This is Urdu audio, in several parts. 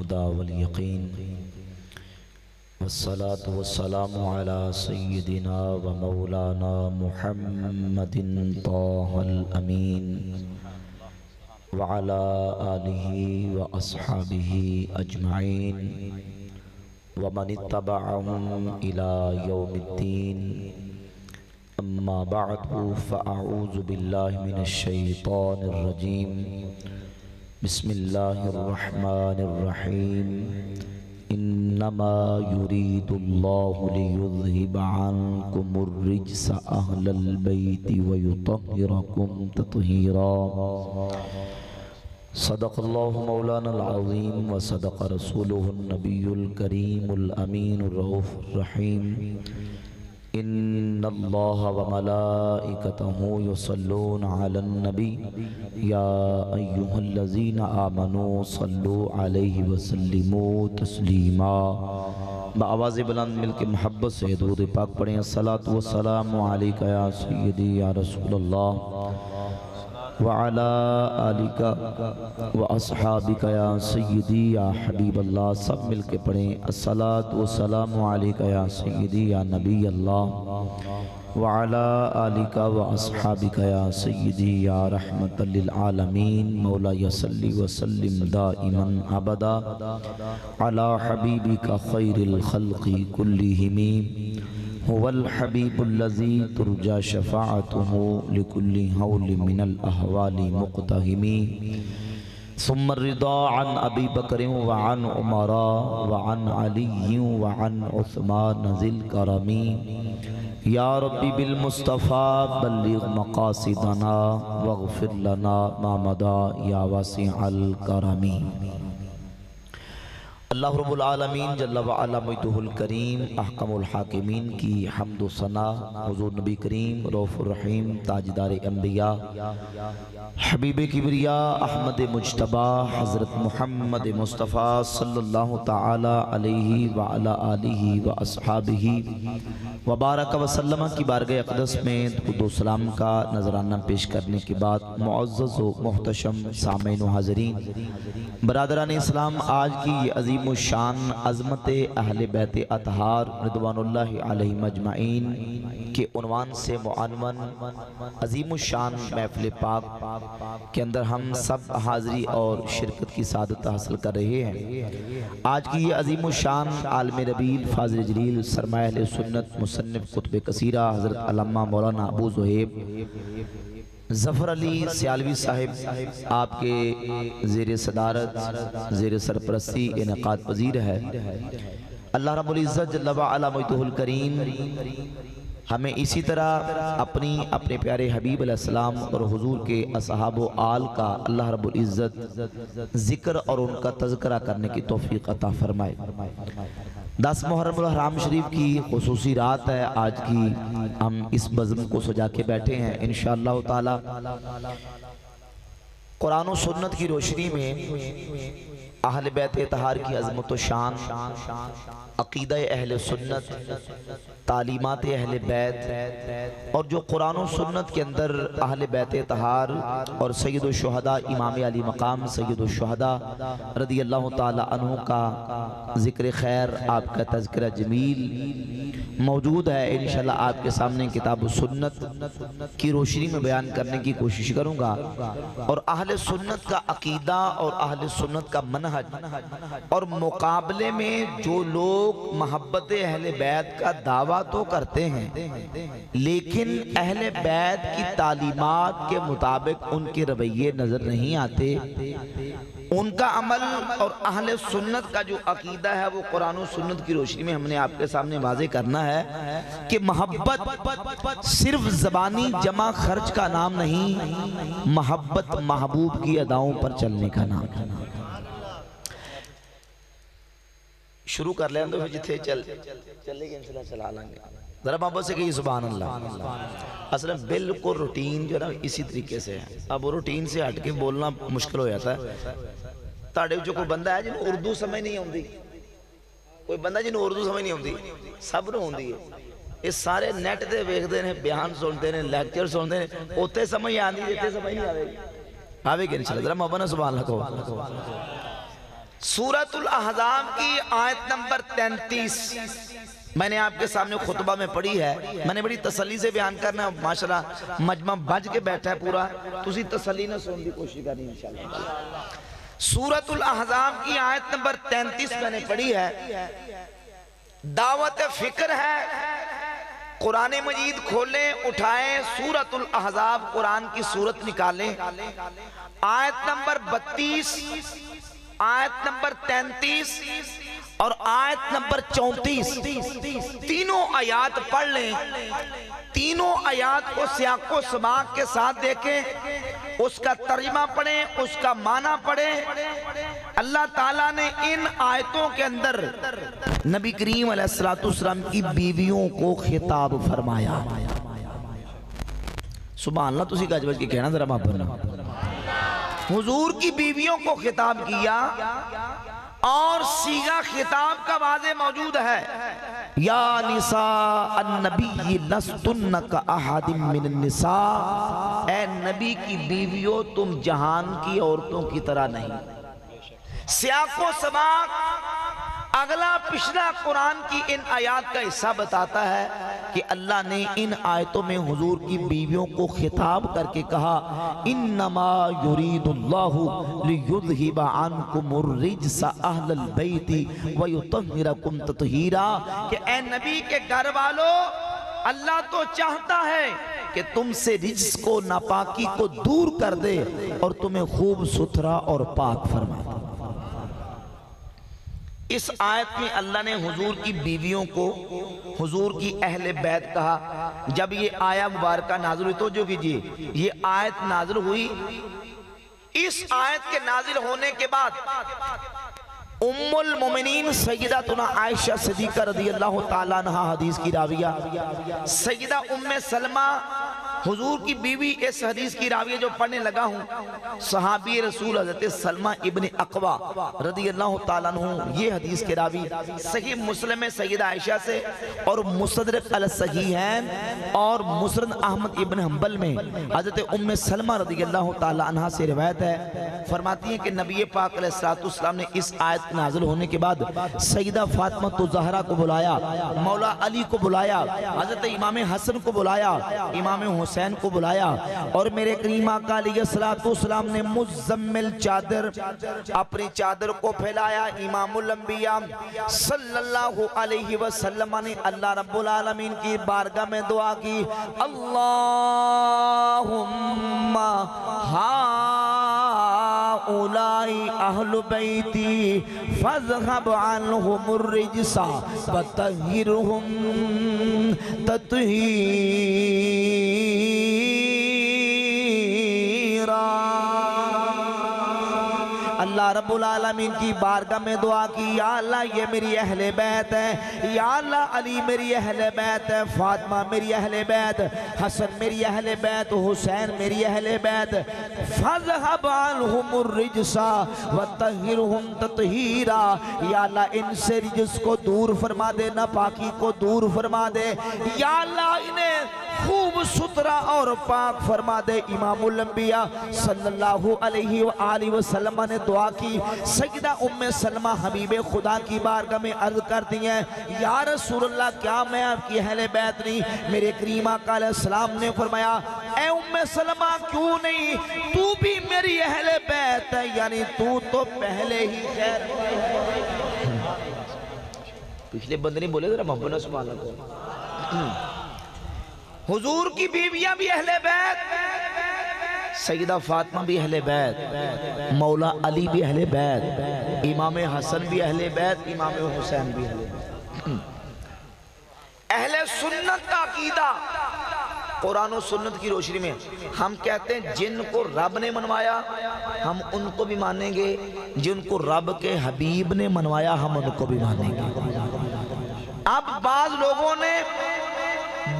الهدى واليقين والصلاة والسلام على سيدنا ومولانا محمد طه الأمين وعلى آله وأصحابه أجمعين ومن اتبعهم إلى يوم الدين أما بعد فأعوذ بالله من الشيطان الرجيم بسم الله الرحمن الرحيم إنما يريد الله ليذهب عنكم الرجس أهل البيت ويطهركم تطهيرا صدق الله مولانا العظيم وصدق رسوله النبي الكريم الأمين الرؤوف الرحيم إن الله وملائكته يصلون على النبي يا أيها الذين آمنوا صلوا عليه وسلموا تسليما بآواز بلند مل کے محبت سے درود پاک پڑھیں الصلاة والسلام علیک یا سیدی یا رسول اللہ وعلى آلك وأصحابك يا سيدي يا حبيب الله سب مل کے پڑھیں الصلاة والسلام عليك يا سيدي يا نبي الله وعلى آلك وأصحابك يا سيدي يا رحمة للعالمين مولاي صل وسلم دائما أبدا على حبيبك خير الخلق كلهم هو الحبيب الذي ترجى شفاعته لكل هول من الأهوال مقتهم ثم الرضا عن أبي بكر وعن عمر وعن علي وعن عثمان ذي الكرم يا ربي بالمصطفى بلغ مقاصدنا واغفر لنا ما مضى يا واسع الكرم اللہ رب العالمین جل وعلا مجدہ الکریم احکم الحاکمین کی حمد و ثنا حضور نبی کریم رؤوف الرحیم تاجدار انبیاء حبیب کبریاء احمد مجتبی حضرت محمد مصطفیٰ صلی اللہ تعالی علیہ وعلا آلہ واصحابہ وبارک وسلم کی بارگاہ اقدس میں درود و سلام کا نذرانہ پیش کرنے کے بعد معزز و محتشم سامعین و حاضرین برادران اسلام آج کی یہ عظیم الشان عظمت اہل بیت اطہار رضوان اللہ علیہ مجمعین کے عنوان سے معنون عظیم الشان محفل پاک کے اندر ہم سب حاضری اور شرکت کی سعادت حاصل کر رہے ہیں آج کی یہ عظیم الشان عالم ربیل فاضل جلیل سرمایہ اہل سنت مصنف کتب کثیرہ حضرت علامہ مولانا ابو زہیب ظفر علی سیالوی صاحب آپ کے زیر صدارت زیر سرپرستی انعقاد پذیر ہے اللہ رب العزت جل وعلا مجدہ الکریم ہمیں اسی طرح اپنے پیارے حبیب علیہ السلام اور حضور کے اصحاب و آل کا اللہ رب العزت ذکر اور ان کا تذکرہ کرنے کی توفیق عطا فرمائے 10 محرم الحرام شریف کی خصوصی رات ہے آج کی ہم اس بزم کو سجا کے بیٹھے ہیں انشاءاللہ تعالی قرآن و سنت کی روشنی میں اہل بیت اطہار کی عظمت و شان عقیدہ اہل سنت تعلیمات اہل بیت اور جو قرآن و سنت کے اندر اہل بیت اطہار اور سید الشہداء امام علی مقام سید الشہداء رضی اللہ تعالی عنہ کا ذکر خیر آپ کا تذکرہ جمیل موجود ہے انشاءاللہ آپ کے سامنے کتاب و سنت کی روشنی میں بیان کرنے کی کوشش کروں گا اور اہل سنت کا عقیدہ اور اہل سنت کا منہج اور مقابلے میں جو لوگ محبت اہل بیت کا دعویٰ تو کرتے ہیں لیکن اہل بیت کی تعلیمات کے مطابق ان کے رویے نظر نہیں آتے ان کا عمل اور اہل سنت کا جو عقیدہ ہے وہ قرآن و سنت کی روشنی میں ہم نے آپ کے سامنے واضح کرنا ہے کہ محبت صرف زبانی جمع خرچ کا نام نہیں محبت محبوب کی اداؤں پر چلنے کا نام ہے شروع کر لیں تو پھر جتھے چلے گے انشاءاللہ چلا لیں گے ذرا محبت سے کہیے سبحان اللہ اصلا بالکل روٹین جو ہے نا اسی طریقے سے ہے اب روٹین سے ہٹ کے بولنا مشکل ہو جاتا ہے تاڑے جو کوئی بندہ ہے جنہوں اردو سمجھ نہیں ہوندی کوئی بندہ جنہوں اردو سمجھ نہیں ہوندی سب نو ہوندی ہے اس سارے نیٹ دے ویکھ دے ہیں بیان سنتے ہیں لیکچر سنتے ہیں اوتے سمجھ آندی جتے سمجھ نہیں آوے گی آوے گی انشاءاللہ ذرا محبت سبحان اللہ کو سورۃ الاحزاب کی آیت نمبر 33 میں نے آپ کے سامنے خطبہ میں پڑھی ہے. میں نے بڑی تسلی سے بیان کرنا ہے. ماشاءاللہ مجمع بج کے بیٹھا ہے پورا, تسی تسلی نہ سن دی کوشش کریں انشاءاللہ. سورۃ الاحزاب کی آیت نمبر 33 میں نے پڑھی ہے. دعوت فکر ہے. قرآن مجید کھولیں, اٹھائیں, سورۃ الاحزاب قرآن کی سورت نکالیں. آیت نمبر 32, آیت نمبر 33 اور آیت نمبر 34, تینوں آیات پڑھ لیں. تینوں آیات کو سیاق و سباق کے ساتھ دیکھیں, اس کا ترجمہ پڑھیں, اس کا معنی پڑھیں. اللہ تعالیٰ نے ان آیتوں کے اندر نبی کریم علیہ السلام کی بیویوں کو خطاب فرمایا. سبحان اللہ, تسی گج بج کے کہنا ذرا ماں بنا. حضور کی بیویوں کو خطاب کیا اور صیغہ خطاب کا واضح موجود ہے. یا نساء النبی لستن کاحد من النساء, اے نبی کی بیویوں تم جہان کی عورتوں کی طرح نہیں. سیاق و سباق اگلا پچھلا قرآن کی ان آیات کا حصہ بتاتا ہے کہ اللہ نے ان آیتوں میں حضور کی بیویوں کو خطاب کر کے کہا انما یرید اللہ لیذہب عنکم الرجس اہل البیت ویطہرکم تطہیرا, کہ اے نبی کے گھر والو, اللہ تو چاہتا ہے کہ تم سے رجس کو, ناپاکی کو دور کر دے اور تمہیں خوب ستھرا اور پاک فرما دے. اس آیت میں اللہ نے حضور کی بیویوں کو حضور کی اہل بیت کہا. جب یہ آیت مبارکہ نازل ہوئی, توجہ کیجئے, یہ آیت نازل ہوئی. اس آیت کے نازل ہونے کے بعد ام المومنین سیدتنا عائشہ صدیقہ رضی اللہ تعالیٰ عنہ حدیث کی راویہ, سیدہ ام سلمہ حضور کی بیوی, اس حدیث کی راویہ جو پڑھنے لگا ہوں صحابی رسول حضرت سلمہ ابن اقوا رضی اللہ تعالیٰ عنہ, یہ حدیث کے راوی صحیح مسلم میں سیدہ عائشہ سے اور مستدرک الصحیحین اور مسند احمد ابن حنبل میں حضرت ام سلمہ رضی اللہ تعالیٰ عنہ سے روایت ہے. فرماتی ہیں کہ نبی پاک علیہ السلام نے اس آیت نازل ہونے کے بعد سیدہ فاطمہ الزہرا کو بلایا, مولا علی کو بلایا, حضرت امام حسن کو بلایا, امام حسین کو بلایا, اور میرے کریم آقا علیہ السلام نے مزمل چادر, اپنی چادر کو پھیلایا. امام الانبیاء صلی اللہ علیہ وسلم نے اللہ رب العالمین کی بارگاہ میں دعا کی, اللہم اولائی اہل بیتی فاذہب عنہم الرجس وطہرہم تطہیرا. اللہ رب العالمین کی بارگاہ میں دعا کی, یا اللہ یہ میری اہل بیت ہے, یا اللہ علی میری اہل بیت ہے, فاطمہ میری اہل بیت, حسن میری اہل بیت, حسین میری اہل بیت, فَاذْهَبْ عَنْهُمُ الرِّجْسَ وَطَهِّرْهُمْ تَطْهِيرًا, یا اللہ ان سے رجس کو دور فرما دے, ناپاکی کو دور فرما دے, یا اللہ انہیں خوب سترا اور پاک فرما دے. امام الانبیاء صلی اللہ علیہ وآلہ وسلم نے دعا کی. سیدہ ام سلمہ حبیب خدا کی بارگاہ میں عرض کرتی ہیں, یا رسول اللہ کیا میں آپ کی اہل بیت نہیں؟ میرے کریم آقا علیہ السلام نے فرمایا, اے ام سلمہ کیوں نہیں, تو بھی میری اہل بیت ہے, یعنی تو پہلے ہی خیر. پچھلے بندے نہیں بولے ذرا محبت سبحان اللہ. حضور کی بیویاں بھی اہل بیت, سیدہ فاطمہ بھی اہل بیت, مولا علی بھی اہل بیت, امام حسن بھی اہل بیت, امام حسین بھی اہل بیت. اہل سنت کا عقیدہ قرآن و سنت کی روشنی میں ہم کہتے ہیں جن کو رب نے منوایا ہم ان کو بھی مانیں گے, جن کو رب کے حبیب نے منوایا ہم ان کو بھی مانیں گے. اب بعض لوگوں نے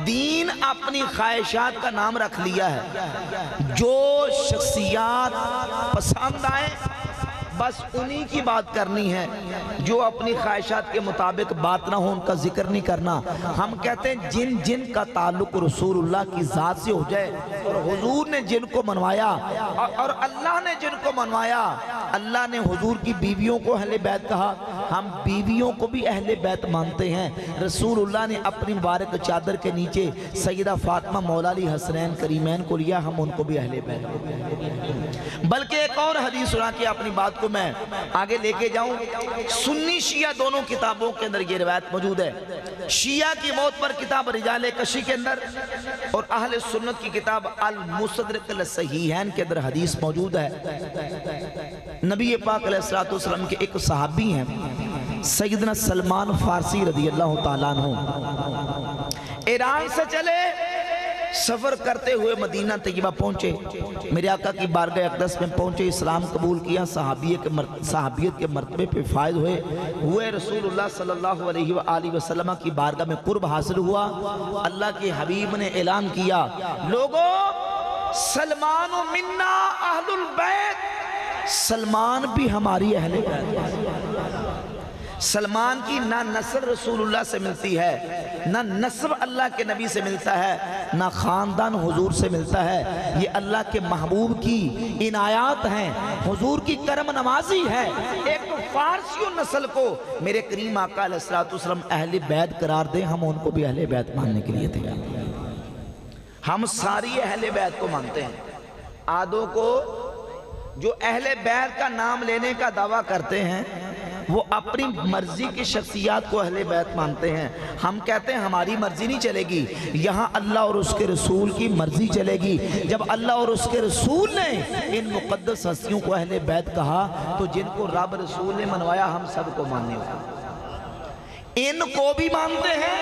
دین اپنی خواہشات کا نام رکھ لیا ہے, جو شخصیات پسند آئیں بس انہی کی بات کرنی ہے جو اپنی خواہشات کے مطابق بات نہ ہو، ان کا ذکر نہیں کرنا۔ ہم کہتے ہیں جن جن کا تعلق رسول اللہ کی ذات سے ہو جائے، اور حضور نے جن کو منوایا اور اللہ نے جن کو منوایا، اللہ نے حضور کی بیویوں کو اہل بیت کہا، ہم بیویوں کو بھی اہل بیت مانتے ہیں۔ رسول اللہ نے اپنی مبارک چادر کے نیچے سیدہ فاطمہ مولا علی حسنین کریمین کو لیا، ہم ان کو بھی اہل بیت۔ بلکہ ایک اور حدیث سنا کے اپنی بات کو میں آگے لے کے جاؤں، سنی شیعہ دونوں کتابوں کے اندر یہ روایت موجود ہے۔ شیعہ کی موت پر کتاب رجال کشی کے اندر اور اہل سنت کی کتاب المستدرک الصحیحین کے اندر حدیث موجود ہے۔ نبی پاک علیہ السلام کے ایک صحابی ہیں سیدنا سلمان فارسی رضی اللہ تعالیٰ عنہ، ایران سے چلے، سفر کرتے ہوئے مدینہ طیبہ پہنچے، میرے آقا کی بارگاہ اقدس میں پہنچے، اسلام قبول کیا، صحابیت کے مرتبے پہ فائز ہوئے، رسول اللہ صلی اللہ علیہ وآلہ وسلم کی بارگاہ میں قرب حاصل ہوا۔ اللہ کے حبیب نے اعلان کیا، لوگو سلمان منا اہل البیت، سلمان بھی ہماری اہل بیت۔ سلمان کی نہ نسل رسول اللہ سے ملتی ہے، نہ نسب اللہ کے نبی سے ملتا ہے، نہ خاندان حضور سے ملتا ہے، یہ اللہ کے محبوب کی عنایات ہیں، حضور کی کرم نوازی ہے۔ ایک تو فارسی نسل کو میرے کریم آقا علیہ السلام اہل بیت قرار دیں، ہم ان کو بھی اہل بیت ماننے کے لیے تیار ہیں۔ ہم ساری اہل بیت کو مانتے ہیں۔ آدھوں کو جو اہل بیت کا نام لینے کا دعویٰ کرتے ہیں وہ اپنی مرضی کی شخصیات کو اہل بیت مانتے ہیں۔ ہم کہتے ہیں ہماری مرضی نہیں چلے گی، یہاں اللہ اور اس کے رسول کی مرضی چلے گی۔ جب اللہ اور اس کے رسول نے ان مقدس ہستیوں کو اہل بیت کہا تو جن کو رب رسول نے منوایا ہم سب کو ماننے ہوگا۔ ان کو بھی مانتے ہیں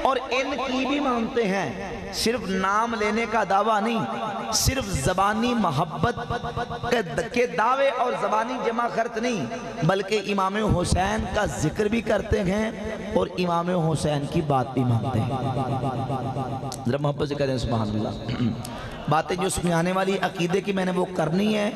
اور ان کی بھی مانتے ہیں، صرف نام لینے کا دعویٰ نہیں، صرف زبانی محبت کے دعوے اور زبانی جمع خرچ نہیں، بلکہ امام حسین کا ذکر بھی کرتے ہیں اور امام حسین کی بات بھی مانتے ہیں۔ ذرا محبت سے کہتے ہیں سبحان اللہ۔ باتیں جو اس میں آنے والی عقیدے کی میں نے وہ کرنی ہے،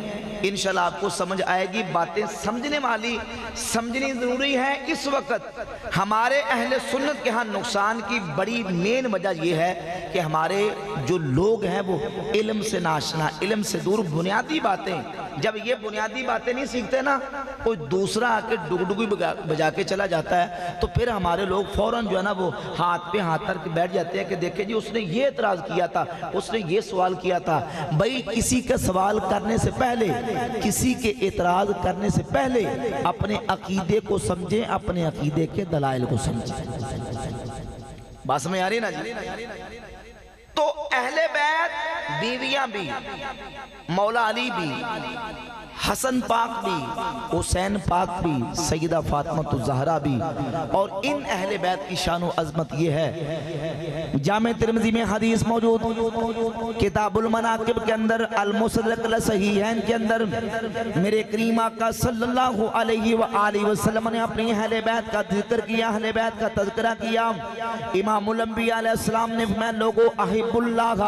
انشاءاللہ آپ کو سمجھ آئے گی۔ باتیں سمجھنے والی سمجھنی ضروری ہے۔ اس وقت ہمارے اہل سنت کے ہاں نقصان کی بڑی مین وجہ یہ ہے کہ ہمارے جو لوگ ہیں وہ علم سے ناشنا، علم سے دور، بنیادی باتیں، جب یہ بنیادی باتیں نہیں سیکھتے نا، کوئی دوسرا آ کے ڈگڈگی بجا کے چلا جاتا ہے تو پھر ہمارے لوگ فوراً جو ہے نا وہ ہاتھ پہ ہاتھ رکھ کے بیٹھ جاتے ہیں کہ دیکھیں جی اس نے یہ اعتراض کیا تھا، اس نے یہ سوال کیا تھا۔ بھئی کسی کا سوال کرنے سے پہلے، کسی کے اعتراض کرنے سے پہلے اپنے عقیدے کو سمجھیں، اپنے عقیدے کے دلائل کو سمجھیں۔ بات سمجھ آ رہی نا جی؟ تو اہل بیت بیویاں بھی، مولا علی بھی، حسن پاک بھی، حسین پاک بھی، سیدہ فاطمہ الزہرا بھی، اور ان اہل بیت کی شان و عظمت یہ ہے۔ جامع ترمذی میں حدیث موجود، کتاب المناقب کے اندر، المستدرک الصحیحین کے اندر، میرے کریم آقا صلی اللہ علیہ وآلہ وسلم نے اپنی اہل بیت کا ذکر کیا، اہل بیت کا تذکرہ کیا۔ امام الانبیاء علیہ السلام نے فرمایا لوگو احب اللہ،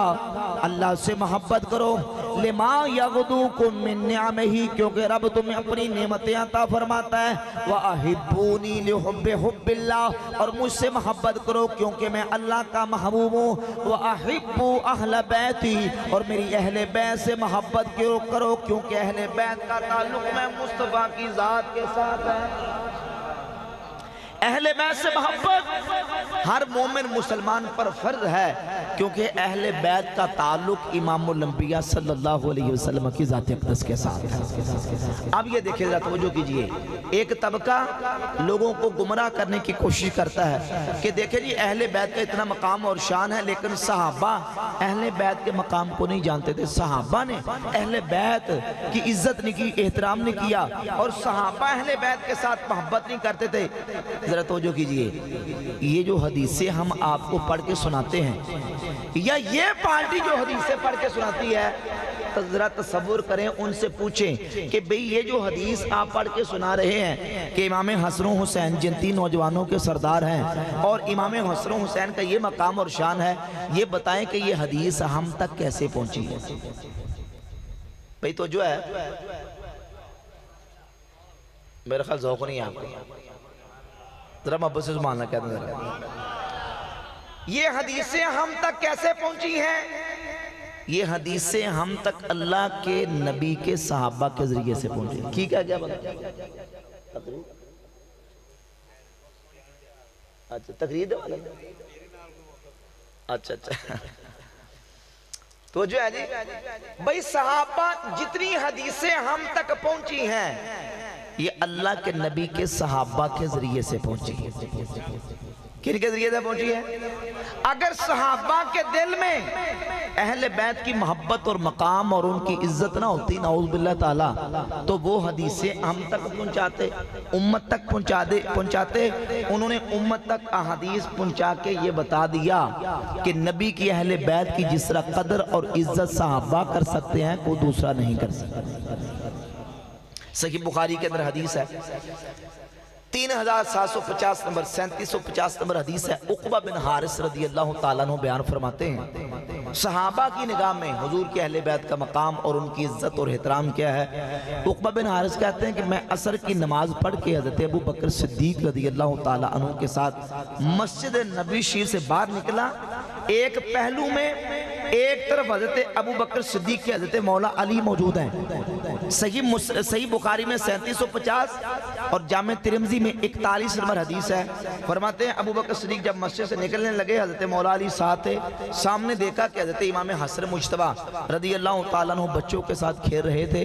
اللہ سے محبت کرو، لما یغدوکم من نعمہ، کیونکہ رب تمہیں اپنی نعمتیں عطا فرماتا ہے، وَأَحِبُّونِي لِحُبِّ حُبِّ اللَّهِ، اور مجھ سے محبت کرو کیونکہ میں اللہ کا محبوب ہوں، وَأَحِبُّ أَهْلَ بَيْتِي، اور میری اہل بیت سے محبت کرو کیونکہ اہل بیت کا تعلق میں مصطفیٰ کی ذات کے ساتھ ہے۔ اہل بیت سے محبت ہر مومن مسلمان پر فرض ہے کیونکہ اہل بیت کا تعلق امام الانبیاء صلی اللہ علیہ وسلم کی ذات اقدس کے ساتھ ہے۔ اب یہ دیکھیں ذرا توجہ کیجئے، ایک طبقہ لوگوں کو گمراہ کرنے کی کوشش کرتا ہے کہ دیکھیں جی اہل بیت کا اتنا مقام اور شان ہے، لیکن صحابہ اہل بیت کے مقام کو نہیں جانتے تھے، صحابہ نے اہل بیت کی عزت نہیں کی، احترام نہیں کیا، اور صحابہ اہل بیت کے ساتھ محبت نہیں کرتے تھے۔ ذرا توجہ کیجئے، یہ جو حدیثیں ہم آپ کو پڑھ کے سناتے ہیں یا یہ پارٹی جو حدیثیں پڑھ کے سناتی ہے، ذرا تصور کریں، ان سے پوچھیں کہ بھئی یہ جو حدیث آپ پڑھ کے سنا رہے ہیں کہ امام حسن و حسین جن تین نوجوانوں کے سردار ہیں اور امام حسن و حسین کا یہ مقام اور شان ہے، یہ بتائیں کہ یہ حدیث ہم تک کیسے پہنچی ہے؟ بھئی تو جو ہے میرا خیال ذوق نہیں ہے آپ کو، ذرا محبت سے سبحان اللہ کہتے ہیں. یہ حدیثیں ہم تک کیسے پہنچی ہیں؟ یہ حدیثیں ہم تک اللہ کے نبی کے صحابہ کے ذریعے سے پہنچی. ٹھیک ہے کیا بتا؟ اچھا تقریر دے والا، اچھا اچھا تو جو ہے جی بھئی صحابہ جتنی حدیثیں ہم تک پہنچی ہیں یہ اللہ کے نبی کے صحابہ کے ذریعے سے پہنچی ہے. کن کے ذریعے سے پہنچی ہے؟ اگر صحابہ کے دل میں اہل بیت کی محبت اور مقام اور ان کی عزت نہ ہوتی نعوذ باللہ تعالی تو وہ حدیثیں ہم تک پہنچاتے، امت تک پہنچاتے. انہوں نے امت تک احادیث پہنچا کے یہ بتا دیا کہ نبی کی اہل بیت کی جس طرح قدر اور عزت صحابہ کر سکتے ہیں کوئی دوسرا نہیں کر سکتا. صحیح بخاری کے اندر حدیث ہے 3750 نمبر 3750 نمبر حدیث ہے. عقبہ بن حارث رضی اللہ تعالیٰ عنہ بیان فرماتے ہیں صحابہ کی نگاہ میں حضور کے اہل بیت کا مقام اور ان کی عزت اور احترام کیا ہے. عقبہ بن حارث کہتے ہیں کہ میں عصر کی نماز پڑھ کے حضرت ابو بکر صدیق رضی اللہ تعالیٰ عنہ کے ساتھ مسجد نبی شریف سے باہر نکلا. ایک پہلو میں ایک طرف حضرت ابو بکر صدیق کے حضرت مولا علی موجود ہیں. صحیح بخاری میں 3750 اور جامع ترمذی میں 41 نمبر حدیث ہے. فرماتے ہیں ابو بکر صدیق جب مسجد سے نکلنے لگے حضرت مولا علی ساتھ تھے. سامنے دیکھا کہ حضرت امام حسن مجتبیٰ رضی اللہ تعالیٰ عنہ بچوں کے ساتھ کھیل رہے تھے.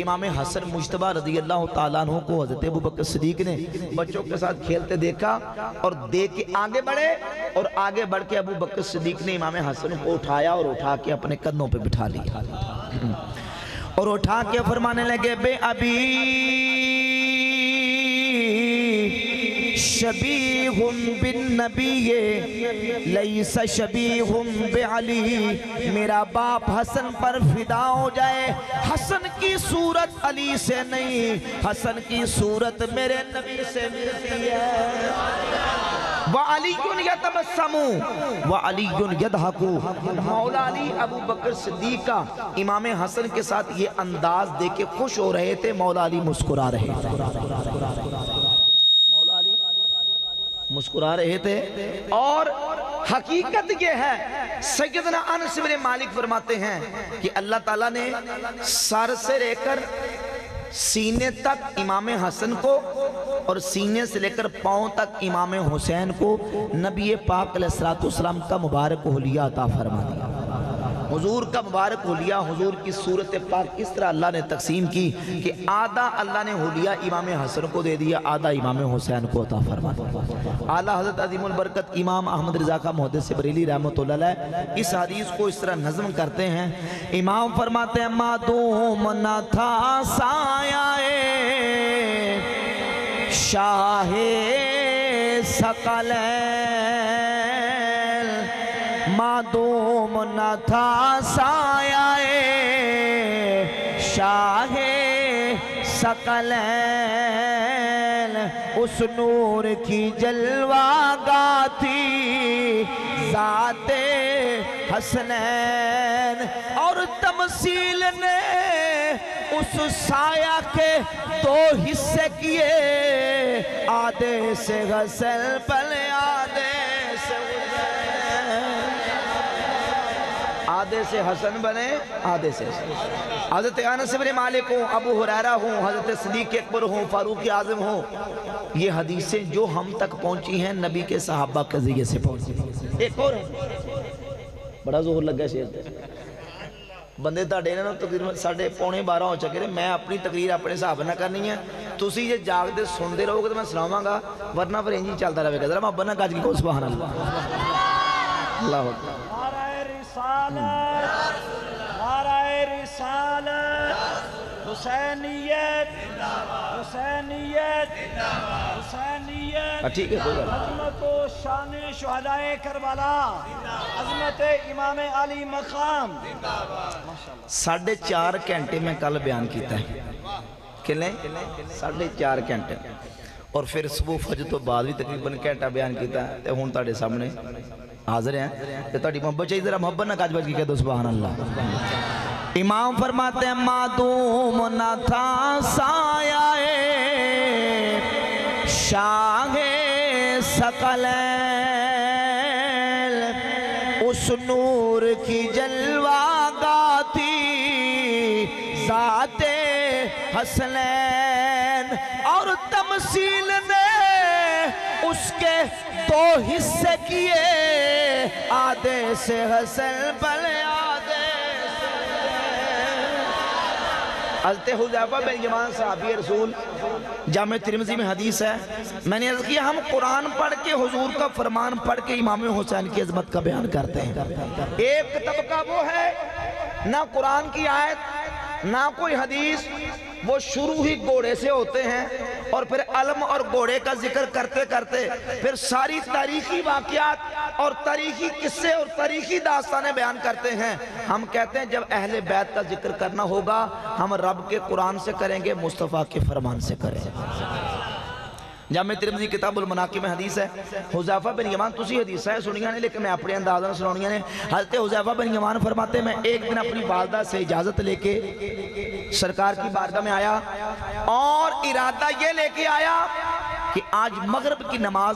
امام حسن مجتبیٰ رضی اللہ تعالیٰ عنہ کو حضرت ابو بکر صدیق نے بچوں کے ساتھ کھیلتے دیکھا اور دیکھ کے آگے بڑھے اور آگے بڑھ کے ابو بکر صدیق نے امام حسن کو اٹھایا اور اٹھا کے اپنے کندھوں پہ بٹھا لیا اور اٹھا کے فرمانے لگے بے ابی شبیہ بالنبی لیس شبیہ بعلی. میرا باپ حسن پر فدا ہو جائے، حسن کی صورت علی سے نہیں، حسن کی صورت میرے نبی سے ملتی ہے. وَعَلِيٌّ يَتَبَسَّمُ وَعَلِيٌّ يَدْحَكُ. مولا علی ابو بکر صدیق کا امام حسن کے ساتھ یہ انداز دیکھ کے خوش ہو رہے تھے. مولا علی مسکرا رہے تھے، مولا علی مسکرا رہے تھے. اور حقیقت یہ ہے سیدنا انس بن مالک فرماتے ہیں کہ اللہ تعالیٰ نے سر سے لے کر سینے تک امام حسن کو اور سینے سے لے کر پاؤں تک امام حسین کو نبی پاک علیہ السلام کا مبارک حلیہ عطا فرما دیا. حضور کا مبارک حلیہ، حضور کی صورت پاک اس طرح اللہ نے تقسیم کی کہ آدھا اللہ نے حلیہ امام حسن کو دے دیا، آدھا امام حسین کو عطا فرما دیا. اعلیٰ حضرت عظیم البرکت امام احمد رضا خان محدث بریلی رحمۃ اللہ علیہ اس حدیث کو اس طرح نظم کرتے ہیں. امام فرماتے ہیں معدوم نہ تھا سایہ شاہ ثقلین، معدوم نہ تھا سایہ شاہ ثقلین، اس نور کی جلوہ گاتی ذات حسنین. اور تمثیل نے اس سایہ کے دو حصے کیے، آدھے سے غسل پلے آدھے سے آدھے سے حسن بنے آدھے سے حضرت انس بن مالک ہوں، ابو ہریرہ ہوں، حضرت صدیق اکبر ہوں، فاروق اعظم ہوں. یہ حدیثیں جو ہم تک پہنچی ہیں نبی کے صحابہ کے ذریعے سے پہنچی. ایک اور بڑا زور لگا شیر بندے تاڑے نے تقریباً 12:30 ہو چکے رہے. میں اپنی تقریر اپنے حساب نہ کرنی ہے، تسی یہ جاگ دے سن دے رہو گے تو میں سناواں گا، ورنہ پھر انجی چلتا رہے گا. ذرا محبت نہ گاج کی کو سبحان اللہ. اللہ اکبر. نعرہ رسالت، نعرہ رسالت، حسینیت، حسینیت، حسینیت. ٹھیک ہے کوئی بات. عظمت و شان شہدائے کربلا، عظمت امام علی مقام. 4.5 گھنٹے میں کل بیان کیتا ہے. کلیں 4.5 گھنٹے اور پھر صبح فجر تو بعد بھی تقریباً گھنٹہ بیان کیتا ہے. ہوں تاڑے سامنے حاضر ہیں کہ تاڑی محبت چاہیے. ذرا محبت نہ کاج باج کی کہہ دو سبحان اللہ. امام فرماتے ہیں معدوم نہ تھا سایہ شاہ ثقلین اس نور کی جلوہ گاتی ذات حسنین، اور تمثیل نے اس کے دو حصے کیے، آدھے سے حسن بلے آدھے سے حضرت حذیفہ بن یمان صحابی رسول، جامع ترمذی میں حدیث ہے، میں نے عرض کیا ہم قرآن پڑھ کے حضور کا فرمان پڑھ کے امام حسین کی عظمت کا بیان کرتے ہیں۔ ایک طبقہ وہ ہے نہ قرآن کی آیت نہ کوئی حدیث، وہ شروع ہی گھوڑے سے ہوتے ہیں اور پھر علم اور گھوڑے کا ذکر کرتے کرتے پھر ساری تاریخی واقعات اور تاریخی قصے اور تاریخی داستانیں بیان کرتے ہیں۔ ہم کہتے ہیں جب اہل بیت کا ذکر کرنا ہوگا ہم رب کے قرآن سے کریں گے، مصطفیٰ کے فرمان سے کریں گے۔ جامع ترمذی کتاب المناقب میں حدیث ہے، حذیفہ بن یمان تسی حدیث ہے سنیاں نے لیکن میں اپنے اندازہ سنونیاں نے، حضرت حذیفہ بن یمان فرماتے میں ایک دن اپنی والدہ سے اجازت لے کے سرکار کی بارگاہ میں آیا اور ارادہ یہ لے کے آیا کہ آج مغرب کی نماز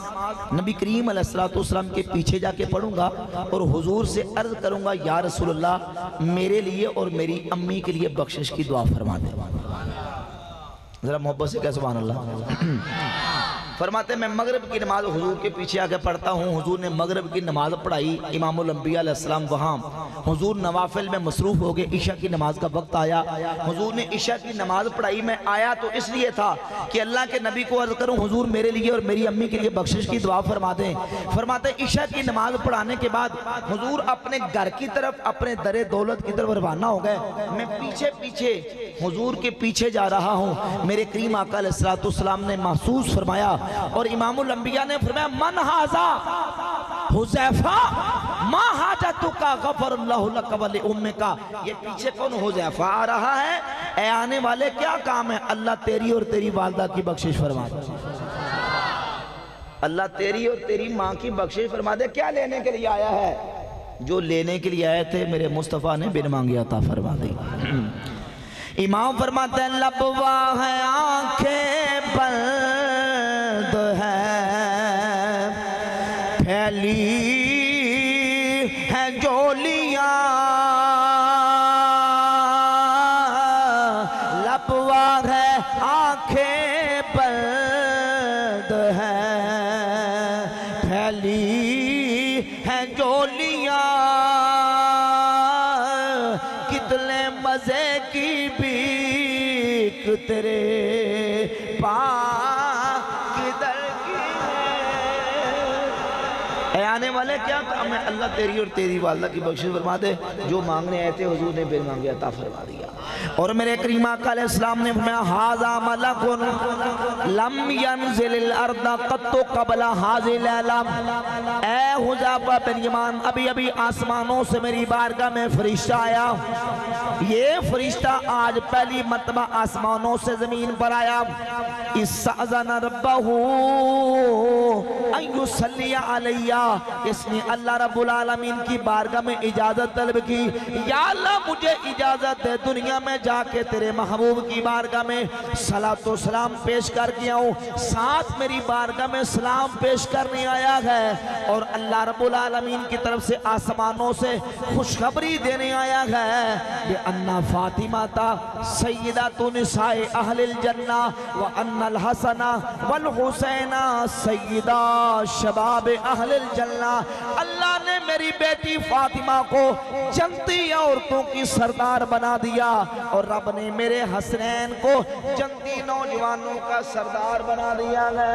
نبی کریم علیہ السلام کے پیچھے جا کے پڑھوں گا اور حضور سے عرض کروں گا یا رسول اللہ میرے لیے اور میری امی کے لیے بخشش کی دعا فرما دیں۔ ذرا محبت سے کہہ سبحان اللہ۔ فرماتے ہیں میں مغرب کی نماز حضور کے پیچھے آگے پڑھتا ہوں، حضور نے مغرب کی نماز پڑھائی، امام الانبیاء علیہ السلام وہاں، حضور نوافل میں مصروف ہو گئے، عشاء کی نماز کا وقت آیا، حضور نے عشاء کی نماز پڑھائی، میں آیا تو اس لیے تھا کہ اللہ کے نبی کو عرض کروں حضور میرے لیے اور میری امی کے لیے بخشش کی دعا فرما دیں۔ فرماتے ہیں عشاء کی نماز پڑھانے کے بعد حضور اپنے گھر کی طرف اپنے در دولت کی طرف روانہ ہو گئے، میں پیچھے پیچھے حضور کے پیچھے جا رہا ہوں، میرے کریم آقا علیہ السلام نے محسوس فرمایا اور امام الانبیاء نے فرمایا من ھذا حذیفہ ما حاجتک غفر اللہ لک ولامک، یہ پیچھے کون حذیفہ آ رہا ہے، اے آنے والے کیا کام ہے، اللہ تیری اور تیری والدہ کی بخشش فرما دے، اللہ تیری اور تیری ماں کی بخشش فرما دے، کیا لینے کے لیے آیا ہے، جو لینے کے لیے آئے تھے میرے مصطفیٰ نے بن مانگے عطا فرما دی۔ امام فرماتے ہیں لبوا ہے آنکھیں بند ہے پھیلی ہے جولیاں، لبوا ہے آنکھیں بند ہے پھیلی ہے جولیاں، کتنے مزے کی بیک تیرے پاک در کی ہے، اے آنے والے کیا کام ہے، اللہ تیری اور تیری والدہ کی بخشش فرما دے، جو مانگنے آئے تھے حضور نے بن مانگے عطا فرما دیا۔ اور میرے کریم آقا علیہ السلام نے فرمایا ھذا ملک لم ينزل الارض قط قبل ھذہ اللیلہ، اے حذیفہ بن یمان ابھی ابھی آسمانوں سے میری بارگاہ میں فرشتہ آیا، یہ فرشتہ آج پہلی مرتبہ آسمانوں سے زمین پر آیا، استأذن ربہ ان یصلی علیہ، اس نے اللہ رب العالمین کی بارگاہ میں اجازت طلب کی، یا اللہ مجھے اجازت دے دنیا میں جا کے تیرے محبوب کی بارگاہ میں صلاۃ و سلام پیش کر کے آؤں، ساتھ میری بارگاہ میں سلام پیش کرنے آیا ہے اور اللہ رب العالمین کی طرف سے آسمانوں سے خوشخبری دینے آیا ہے کہ ان فاطمہ سیدۃ نساء اہل الجنہ وان الحسن والحسین سیدہ شباب اہل الجنہ، اللہ نے میری بیٹی فاطمہ کو جنتی عورتوں کی سردار بنا دیا اور رب نے میرے حسنین کو جنتی نوجوانوں کا سردار بنا دیا ہے۔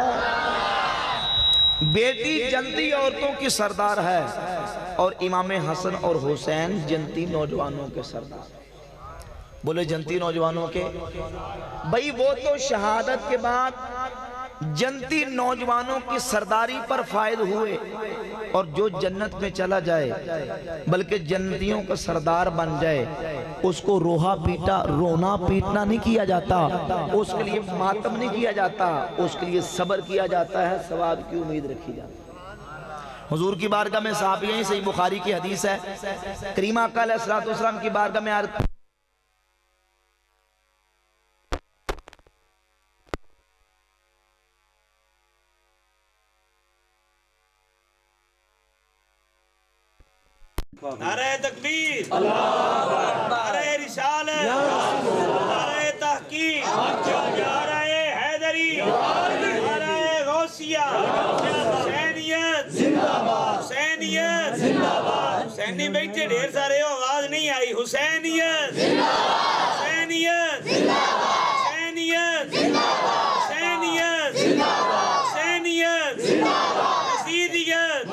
بیٹی جنتی عورتوں کی سردار ہے اور امام حسن اور حسین جنتی نوجوانوں کے سردار، بولے جنتی نوجوانوں کے، بھئی وہ تو شہادت کے بعد جنتی نوجوانوں کی سرداری پر فائد ہوئے اور جو جنت میں چلا جائے بلکہ جنتیوں کا سردار بن جائے اس کو رونا پیٹنا نہیں کیا جاتا، اس کے لیے ماتم نہیں کیا جاتا، اس کے لیے صبر کیا جاتا ہے، ثواب کی امید رکھی جاتی ہے۔ حضور کی بارگاہ میں صحابی ہیں، صحیح بخاری کی حدیث ہے، کریم آقا علیہ السلام کی بارگاہ میں نعرہ تکبیر، نعرہ رسالت، نعرہ تحقیق، نعرہ حیدری، نعرہ غوثیہ، حسینیت، حسینیت، حسینی بیٹھے ڈھیر سارے ہو، آواز نہیں آئی، حسینیت، حسینیت، حسینیت، حسینیت، حسینیت، یزیدیت،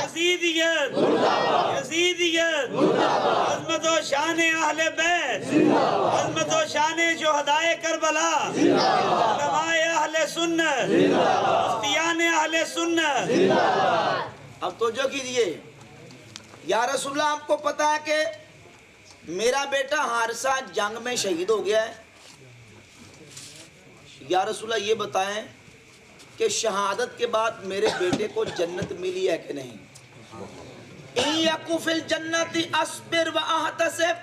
یزیدیت، یزیدیت، عظمت و شان اہل بیت، عظمت و شان شہدائے کربلا، علماء اہل سنت، مفتیان اہل سنت۔ اب توجہ کیجئے، یا رسول اللہ آپ کو پتا ہے کہ میرا بیٹا حارثہ جنگ میں شہید ہو گیا ہے، یا رسول اللہ یہ بتائیں کہ شہادت کے بعد میرے بیٹے کو جنت ملی ہے کہ نہیں؟ اِن یکو فی الجنت اصبر و احتسب،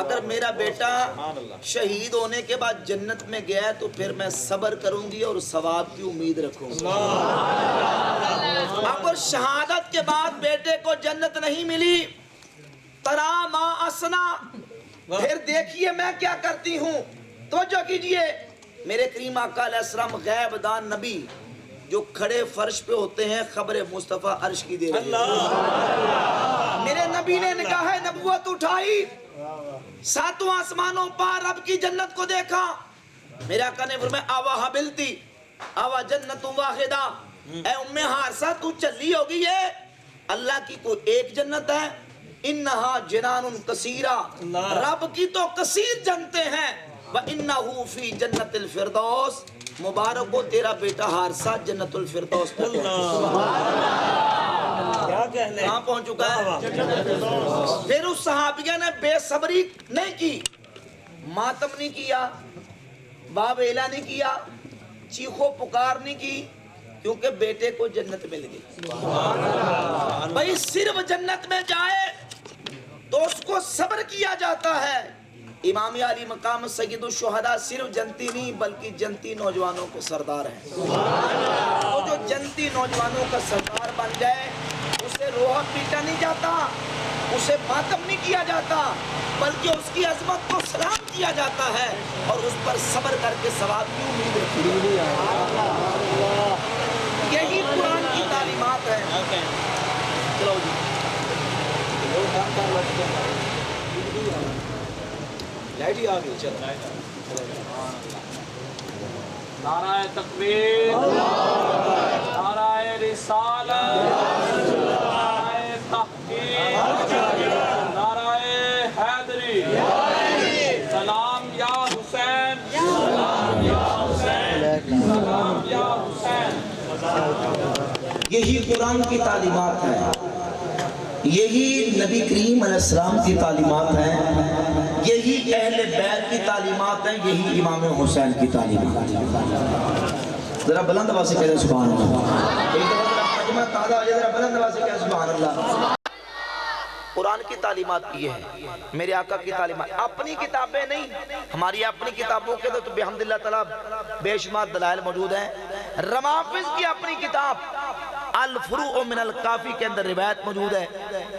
اگر میرا بیٹا شہید ہونے کے بعد جنت میں گیا ہے تو پھر میں صبر کروں گی اور ثواب کی امید رکھوں گی۔ اگر شہادت کے بعد بیٹے کو جنت نہیں ملی، ترا ما اسنا، پھر دیکھیے میں کیا کرتی ہوں۔ توجہ کیجئے، میرے کریم آقا علیہ السلام غیب دان نبی جو کھڑے فرش پہ ہوتے ہیں خبر مصطفیٰ عرش کی دے رہے ہیں۔ میرے نبی نے نگاہ نبوت اٹھائی، ساتوں آسمانوں پر رب کی جنت کو دیکھا، میرے آقا نے فرمایا آوا حبلتی آوا جنت واحدہ، اے ام حارثہ تو چلی ہوگی ہے، اللہ کی کوئی ایک جنت ہے، انہا جنان کثیرہ، رب کی تو کثیر جنتے ہیں، وَإِنَّهُ فِي جَنَّةِ الْفِرْدَوْسِ، مبارک ہو تیرا بیٹا حارثہ جنت الفردوس پہ کہاں پہنچ چکا ہے۔ پھر اس صحابیہ نے بے صبری نہیں کی، ماتم نہیں کیا، باب اعلیٰ نہیں کیا، چیخو پکار نہیں کی، کیونکہ بیٹے کو جنت مل گئی۔ بھئی صرف جنت میں جائے تو اس کو صبر کیا جاتا ہے۔ امام علی مقام سید الشہداء صرف جنتی نہیں بلکہ جنتی نوجوانوں کے سردار ہیں۔ تو جو جنتی نوجوانوں کا سردار بن جائے اسے روح پیٹا نہیں جاتا، اسے ماتم نہیں کیا جاتا، بلکہ اس کی عظمت کو سلام کیا جاتا ہے اور اس پر صبر کر کے ثواب کی امید رکھی جاتی ہے۔ یہی قرآن کی تعلیمات ہے۔ چلو جی لائٹ ہی آگئی، چل نعرہ تکبیر، نعرہ رسالت، نعرہ تحقیق، نعرہ حیدری، سلام یا حسین، سلام یا حسین، سلام یا حسین۔ یہی قرآن کی تعلیمات ہیں، یہی نبی کریم علیہ السلام کی تعلیمات ہیں، یہی اہل بیت کی تعلیمات ہیں، یہی امام حسین کی تعلیمات ہیں۔ ذرا بلند آواز سے کہہ سبحان اللہ، ایک دفعہ ذرا مجمع تازہ ہو جائے، ذرا بلند آواز سے کہہ سبحان اللہ۔ قرآن کی تعلیمات یہ ہے، میرے آقا کی تعلیمات، اپنی کتابیں نہیں، ہماری اپنی کتابوں کے تو بحمدللہ تعالیٰ بے شمار دلائل موجود ہیں۔ روافض کی اپنی کتاب الفروع من الکافی کے اندر روایت موجود ہے،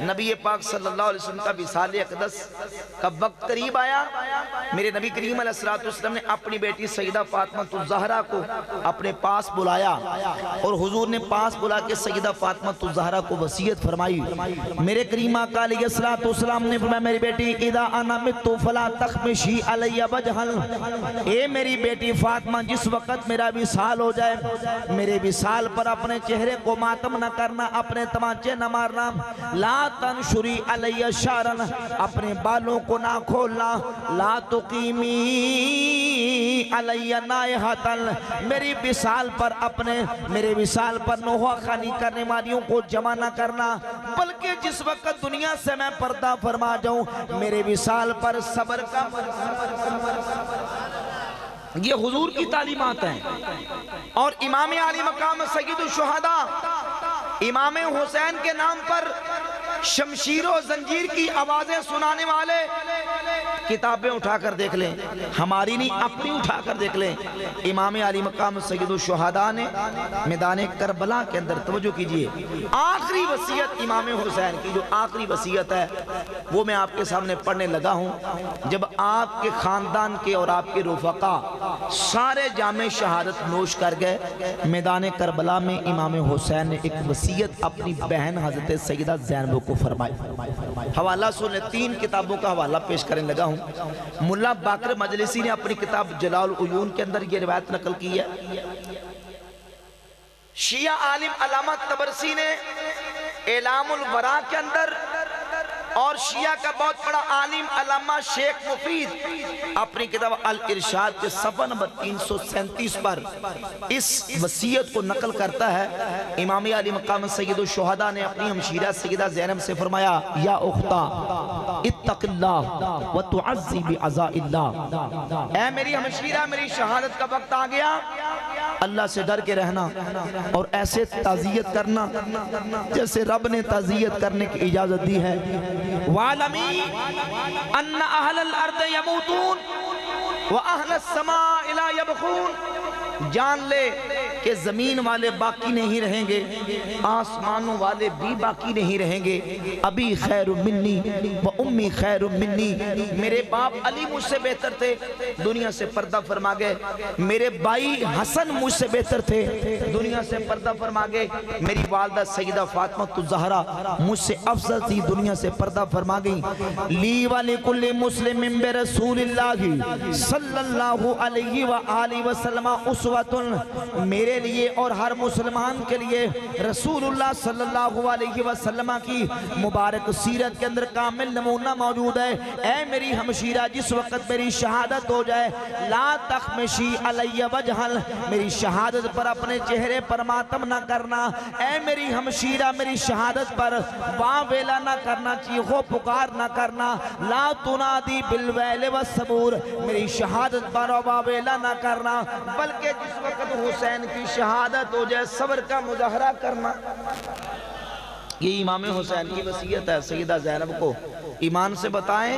نبی پاک صلی اللہ علیہ وسلم کا وصال اقدس کا وقت قریب آیا، میرے نبی کریم علیہ السلام نے اپنی بیٹی سیدہ فاطمہ الزہرا کو اپنے پاس بلایا اور حضور نے پاس بلا کے سیدہ فاطمہ الزہرا کو وصیت فرمائی۔ میرے کریم آقا علیہ السلام نے فرمایا میری بیٹی اذا انا مت فلا تخمشی علی وجہا، اے میری بیٹی فاطمہ جس وقت میرا وصال ہو جائے میرے وصال پر اپنے چہرے کو ماتم نہ کرنا، اپنے تمانچے نہ مارنا، لا تنشری علی شعرا، اپنے بالوں کو نہ کھولنا، لا تقیمی علی نائحتا، میری وصال پر میرے وصال پر نوحہ خوانی کرنے والیوں کو جمع نہ کرنا، بلکہ جس وقت دنیا سے میں پردہ فرما جاؤں میرے وصال پر صبر کا۔ یہ حضور کی تعلیمات ہیں۔ اور امام علی مقام سید الشہداء امام حسین کے نام پر شمشیر و زنجیر کی آوازیں سنانے والے کتابیں اٹھا کر دیکھ لیں، ہماری نہیں اپنی اٹھا کر دیکھ لیں۔ امام علی مقام سید الشہداء نے میدان کربلا کے اندر توجہ کیجئے، آخری وصیت امام حسین کی جو آخری وصیت ہے وہ میں آپ کے سامنے پڑھنے لگا ہوں۔ جب آپ کے خاندان کے اور آپ کے رفقا سارے جام شہادت نوش کر گئے، میدان کربلا میں امام حسین نے ایک وصیت اپنی بہن حضرت سیدہ زینب کو فرمائی۔ حوالہ سنیں، 3 کتابوں کا حوالہ پیش کرنے لگا ہوں۔ ملا باقر مجلسی نے اپنی کتاب جلال العیون کے اندر یہ روایت نقل کی ہے۔ شیعہ عالم علامہ طبرسی نے اعلام الورا کے اندر، اور شیعہ کا بہت بڑا عالم علامہ شیخ مفید اپنی کتاب الارشاد کے صفحہ نمبر 337 پر اس وصیت کو نقل کرتا ہے۔ امام علی مقام سید الشہداء نے اپنی ہمشیرہ سیدہ زینب سے فرمایا، یا اختا اتق اللہ وتعزی بعزاء اللہ، اے میری ہمشیرہ، میری شہادت کا وقت آ گیا، اللہ سے ڈر کے رہنا اور ایسے تعزیت کرنا جیسے رب نے تعزیت کرنے کی اجازت دی ہے۔ وَعَلَمِي أَنَّ أَهْلَ الْأَرْضِ يَمُوتُونَ وَأَهْلَ السَّمَاءِ لَا يَبْقُونَ، جان لے کہ زمین والے باقی نہیں رہیں گے، آسمانوں والے بھی باقی نہیں رہیں گے۔ ابی خیر منی و امی خیر منی، میرے باپ علی مجھ سے بہتر تھے، دنیا سے پردہ فرما گئے۔ میرے بھائی حسن مجھ سے بہتر تھے، دنیا سے پردہ فرما گئے۔ میری والدہ سیدہ فاطمہ الزہرا مجھ سے افضل تھی، دنیا سے پردہ فرما گئی۔ لی ولکل مسلم برسول اللہ صلی اللہ علیہ وآلہ وسلم اسوۃ، میرے لیے اور ہر مسلمان کے لیے رسول اللہ صلی اللہ علیہ وسلم کی مبارک سیرت کے اندر کامل نمونہ موجود ہے۔ اے میری ہمشیرہ، جس وقت میری شہادت ہو جائے، لا تخمشی علی وجہل، میری شہادت پر اپنے چہرے پر ماتم نہ کرنا۔ اے میری ہمشیرہ، میری شہادت پر واں ویلا نہ کرنا، چیخو پکار نہ کرنا۔ لا تنادی بالویل والصبور، میری شہادت پر واں ویلا نہ کرنا، بلکہ جس وقت حسین کی شہادت ہو جائے صبر کا مظاہرہ کرنا۔ یہ امام حسین کی وصیت ہے سیدہ زینب کو۔ ایمان سے بتائیں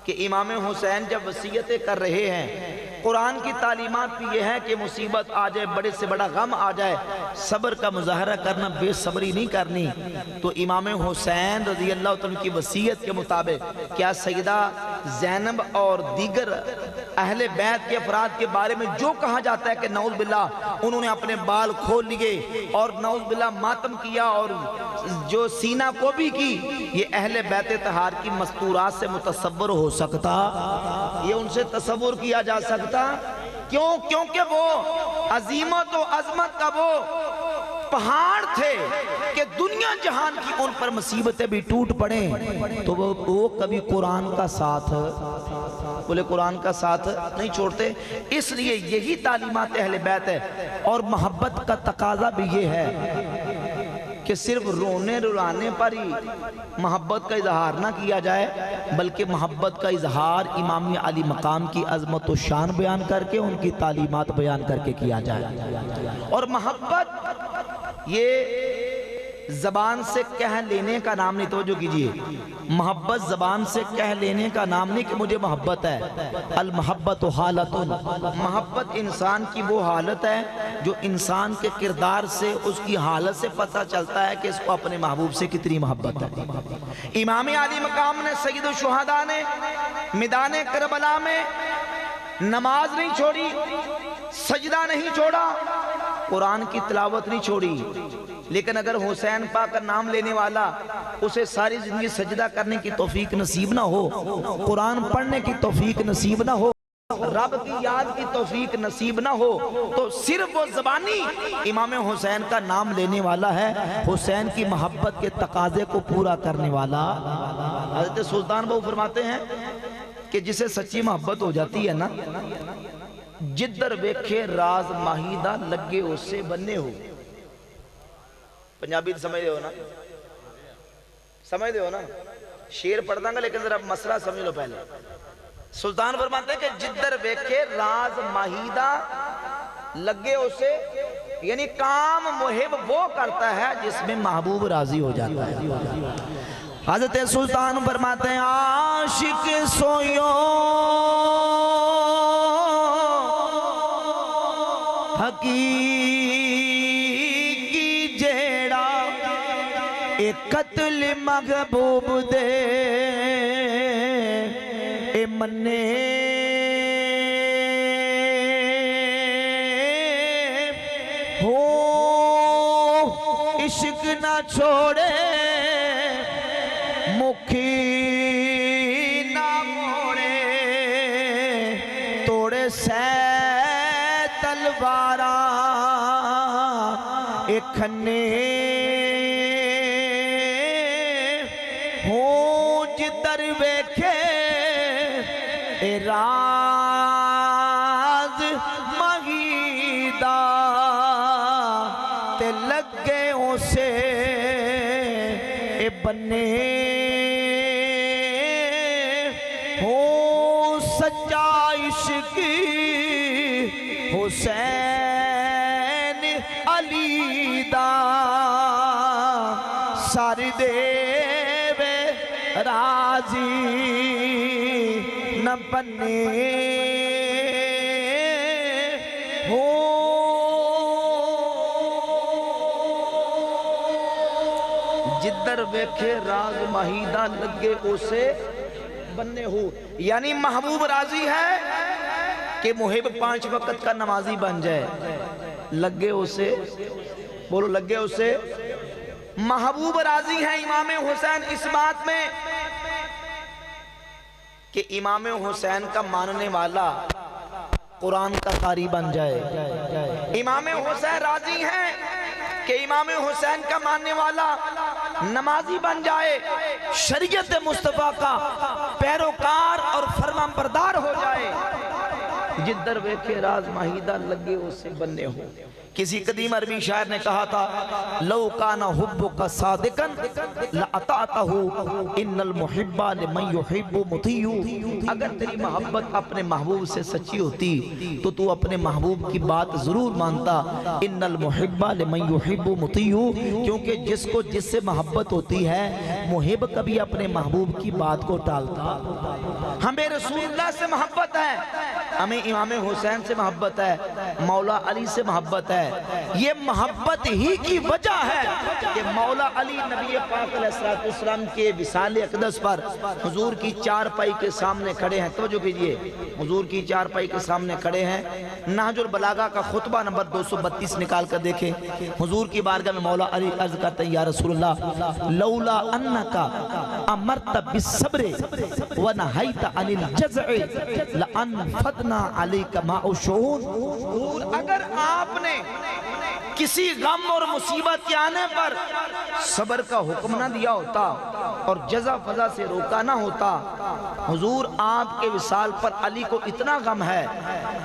کہ امام حسین جب وصیتیں کر رہے ہیں، قرآن کی تعلیمات بھی یہ ہے کہ مصیبت آ جائے، بڑے سے بڑا غم آ جائے، صبر کا مظاہرہ کرنا، بے صبری نہیں کرنی۔ تو امام حسین رضی اللہ عنہ کی وصیت کے مطابق کیا سیدہ زینب اور دیگر اہل بیت کے افراد کے بارے میں جو کہا جاتا ہے کہ نعوذ باللہ انہوں نے اپنے بال کھول لیے اور نعوذ باللہ ماتم کیا اور جو سینہ کو بھی کی، یہ اہل بیت طہار کی مستورات سے متصور ہو سکتا؟ یہ ان سے تصور کیا جا سکتا؟ کیوں؟ کیونکہ وہ عظیمت و عظمت کا وہ پہاڑ تھے کہ دنیا جہان کی ان پر مصیبتیں بھی ٹوٹ پڑیں تو وہ کبھی قرآن کا ساتھ، بولے قرآن کا ساتھ نہیں چھوڑتے۔ اس لیے یہی تعلیمات اہل بیت ہے۔ اور محبت کا تقاضا بھی یہ ہے کہ صرف رونے رلانے پر ہی محبت کا اظہار نہ کیا جائے، بلکہ محبت کا اظہار امام علی مقام کی عظمت و شان بیان کر کے، ان کی تعلیمات بیان کر کے کیا جائے۔ اور محبت یہ زبان سے کہہ لینے کا نام نہیں، توجہ کیجئے، محبت زبان سے کہہ لینے کا نام نہیں کہ مجھے محبت ہے۔ المحبت حالت، محبت انسان کی وہ حالت ہے جو انسان کے کردار سے، اس کی حالت سے پتہ چلتا ہے کہ اس کو اپنے محبوب سے کتنی محبت ہے۔ امام علی مقام نے سید الشہداء نے میدان کربلا میں نماز نہیں چھوڑی، سجدہ نہیں چھوڑا، قرآن کی تلاوت نہیں چھوڑی۔ لیکن اگر حسین پاک کا نام لینے والا اسے ساری زندگی سجدہ کرنے کی توفیق نصیب نہ ہو، قرآن پڑھنے کی توفیق نصیب نہ ہو، رب کی یاد کی توفیق نصیب نہ ہو، تو صرف وہ زبانی امام حسین کا نام لینے والا ہے، حسین کی محبت کے تقاضے کو پورا کرنے والا۔ حضرت سلطان بہو فرماتے ہیں کہ جسے سچی محبت ہو جاتی ہے نا، جدر ویکھے راز ماہیدہ لگے اس سے بننے ہو۔ پنجابی سمجھ دے ہو نا، سمجھ دے ہو نا، شیر پڑھ داں گا لیکن ذرا مسئلہ سمجھ لو پہلے۔ سلطان فرماتے ہیں کہ جدر ویکھے راز ماہیدہ لگے اسے، یعنی کام محب وہ کرتا ہے جس میں محبوب راضی ہو جاتا ہے۔ حضرت سلطان فرماتے ہیں عاشق سویو حقیقی جیڑا اے قتل محبوب دے اے منے ہو عشق نہ چھوڑے مکھی نہ موڑے توڑے سے تلوارا ایک کھنے ہوں جدر ویکھے اے راز مہیدہ تے لگے اسے اے بنے سچا عشق حسین علی دا سر دے وے راضی نہ بنے ہو جدر ویکھے راز مہیدہ لگے اسے بننے ہو، یعنی محبوب راضی ہے کہ محب 5 وقت کا نمازی بن جائے، لگے اسے بولو لگے اسے محبوب راضی ہے امام حسین اس بات میں کہ امام حسین کا ماننے والا قرآن کا قاری بن جائے، امام حسین راضی ہیں کہ امام حسین کا ماننے والا نمازی بن جائے، شریعت مصطفیٰ کا پیروکار اور فرمان بردار ہو جائے، جدر ویکھے راز مہیدہ لگے اسے بننے ہو۔ کسی قدیم عربی شاعر نے کہا تھا لو کان حبک صادقا لأطعتہ ان المحب لمن یحب مطیع، اگر تیری محبت اپنے محبوب سے سچی ہوتی تو تو اپنے محبوب کی بات ضرور مانتا، ان المحب لمن یحب مطیع، کیونکہ جس کو جس سے محبت ہوتی ہے محب کبھی اپنے محبوب کی بات کو ٹالتا۔ ہمیں رسول اللہ سے محبت ہے، ہمیں امام حسین سے محبت ہے، مولا علی سے محبت ہے، یہ محبت ہی کی وجہ ہے کہ مولا علی نبی پاک علیہ السلام کے وصال اقدس پر حضور کی چارپائی کے سامنے کھڑے ہیں، توجہ کیجئے، حضور کی چارپائی کے سامنے کھڑے ہیں، نہج البلاغہ کا خطبہ نمبر 232 نکال کر دیکھیں، حضور کی بارگاہ میں مولا علی عرض کرتے ہیں یا رسول اللہ لولا انکا امرت بالصبر ونہیت عن الجزع لانفدنا علیک ماء الشہود، اگر آپ نے کسی غم اور مصیبت کے آنے پر صبر کا حکم نہ دیا ہوتا اور جزا فضا سے روکا نہ ہوتا، حضور آپ کے وصال پر علی کو اتنا غم ہے،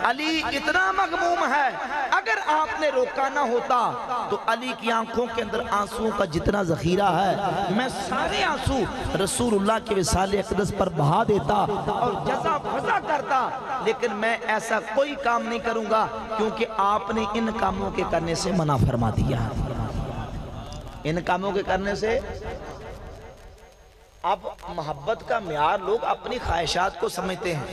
علی اتنا مغموم ہے، اگر آپ نے روکا نہ ہوتا تو علی کی آنکھوں کے اندر آنسوں کا جتنا ذخیرہ ہے میں سارے آنسو رسول اللہ کے وصال اقدس پر بہا دیتا اور جزا فضا کرتا، لیکن میں ایسا کوئی کام نہیں کروں گا کیونکہ آپ نے ان کاموں کے کرنے سے منع فرما دیا، ان کاموں کے کرنے سے۔ اب محبت کا معیار لوگ اپنی خواہشات کو سمجھتے ہیں،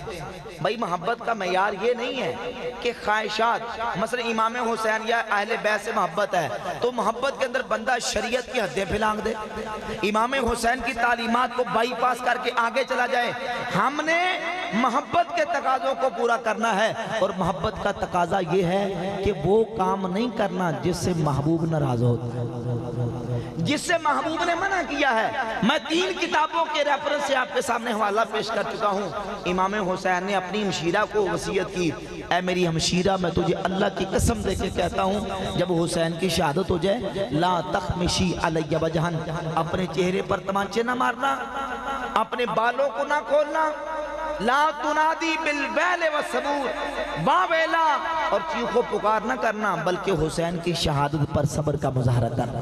بھائی محبت کا معیار یہ نہیں ہے کہ خواہشات، مثلا امام حسین یا اہل بیت سے محبت ہے تو محبت کے اندر بندہ شریعت کی حدیں پھلانگ دے، امام حسین کی تعلیمات کو بائی پاس کر کے آگے چلا جائے۔ ہم نے محبت کے تقاضوں کو پورا کرنا ہے اور محبت کا تقاضا یہ ہے کہ وہ کام نہیں کرنا جس سے محبوب ناراض ہوتا ہے، جس سے محبوب نے منع کیا ہے۔ میں 3 کتابوں کے ریفرنس سے آپ کے سامنے حوالہ پیش کر چکا ہوں۔ امام حسین نے اپنی ہمشیرہ کو وصیت کی، اے میری ہمشیرہ میں تجھے اللہ کی قسم دے کے کہتا ہوں جب حسین کی شہادت ہو جائے لا تخمشی علی وجہن، اپنے چہرے پر تمانچے نہ مارنا، اپنے بالوں کو نہ کھولنا، لا تنادی بالویل والصبور، واویلا اور چیخو پکار نہ کرنا، بلکہ حسین کی شہادت پر صبر کا مظاہرہ کرنا۔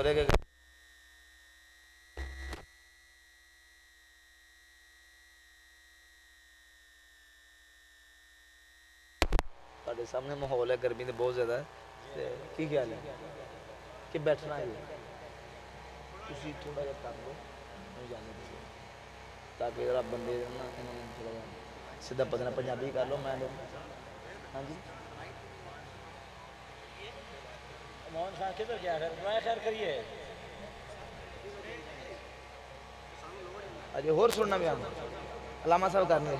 شکر ہے کہ تھوڑے سامنے ماحول ہے گرمی تو بہت زیادہ ہے کی خیال ہے کہ بیٹھنا ہے تھی تھوڑا جا کر لو جانے دیجیے تاکہ ذرا بندے نا تھوڑا جا سیدھا پتہ پنجابی کر لو میں ہاں جی موہن خان کدھر گیا ہے خیر کریے اجے ہور سننا بیان علامہ صاحب کرنے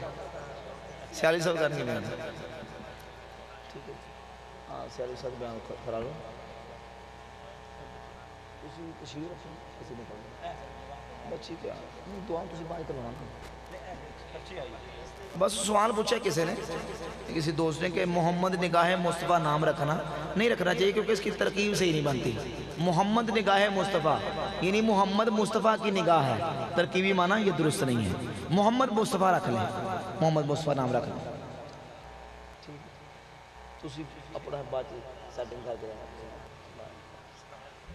سیالی صاحب کرنے بیان ٹھیک ہے ہاں سیالی صاحب بیان کرا لو کسی تشہیر رکھو کسی نے پڑھنا بس ٹھیک ہے دعا تسی بات کروانا بس سوال پوچھا کسی نے کسی دوست نے کہ محمد نگاہ مصطفیٰ نام رکھنا نہیں رکھنا چاہیے کیونکہ اس کی ترکیب صحیح نہیں بنتی محمد نگاہ مصطفیٰ یعنی محمد مصطفیٰ کی نگاہ ہے ترکیبی معنی یہ درست نہیں ہے محمد مصطفیٰ رکھ لیں محمد مصطفیٰ نام رکھ لیں تسی اپنا بات سیٹنگ کر کے